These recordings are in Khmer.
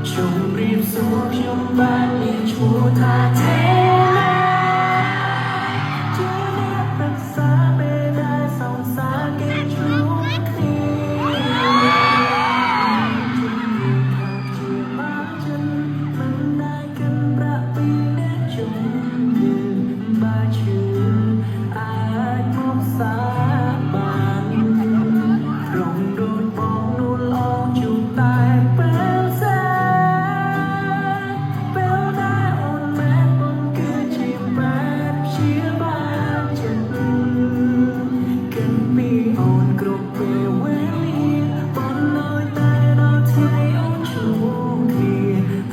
ជុំរៀបសួរខ្ញុំបានមានឈ្មោះថាទេ ជាអ្នកប្រឹក្សាពេលដែលសង្សារគេជួបគ្នាជាបានចិនមិនដែលកិនប្រាក់ពីអ្នកជុំយើងបើឈឺអាចមកសាបានរំដូចបងនួនអងជួបតែពេលសែពេលដែលអូនមែនបងគឺជាបែបជាបានចិត្តកិនពីអូនគ្រប់ពេលវេលាបងនៅតែដល់ថ្ងៃអូនជួបគ្នា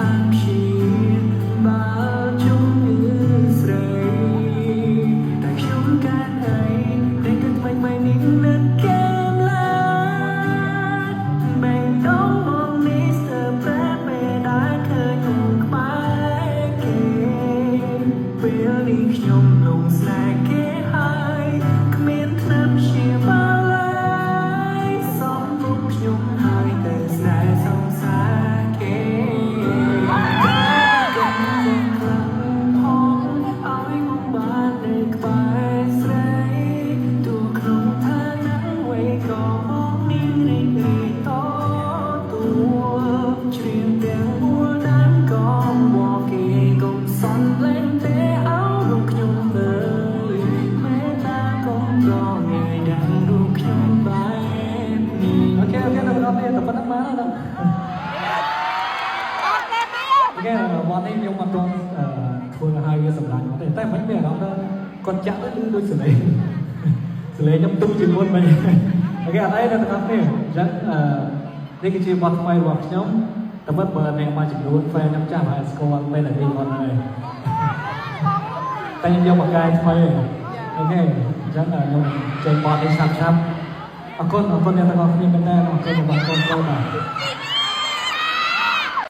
អានព្យាបើជំងឺស្រីតែខ្ញុំកើតអីតែគិតថ្មីនេះនឹងគេឡាបែងដងមកនេះស្ទើរប្រែពេលដែលឃើញអូនក្បែរគេពេលនេះខ្ញុំលងស្នេហ៍គេហើយគ្មានថ្នាំព្យាបាលឡើយសំពុកខ្ញុំហើយតែស្នេហ៍សង្សារគេកុំខ្លាំងផងឲ្យមកបាននៅក្បែរស្រីទូក្នុងឋានៈអ្វីក៏មកនេះរីករាយតទួជ្រៀងទាំងមួលដើមក៏មកគេកុំសន់លែងទេអោរូបខ្ញុំលើមេត្តាកុំប្រងាយដឹងរូបខ្ញុំបែបនេះអូខេដល់ដល់នេះតែប៉ុណ្្នឹងបានដល់អូខេមកនេះខ្ញុំអត់ទាន់ធ្វើឲ្យវាសម្រាប់ទេតែមិនមានអារម្មណ៍ថាគាត់ចាក់ទៅដូចសលេងខ្ញុំទុំជាមុនវិញអូខេអត់អីដល់ដល់នេះអញ្ចឹងនេះគឺជាបទថ្មីរបស់ខ្ញុំតែមើលបើអ្នកមកចំនួន fan ខ្ញុំចាស់ហើយស្គាល់ពេលនេះគាត់ហើយតែខ្ញុំយកមកកែថ្មីអូខេអញ្ចឹងខ្ញុំចេញបទនេះឆាប់អរគុណអ្នកទាំងអស់គ្នាមែនតើអរគុណរបស់កូនៗ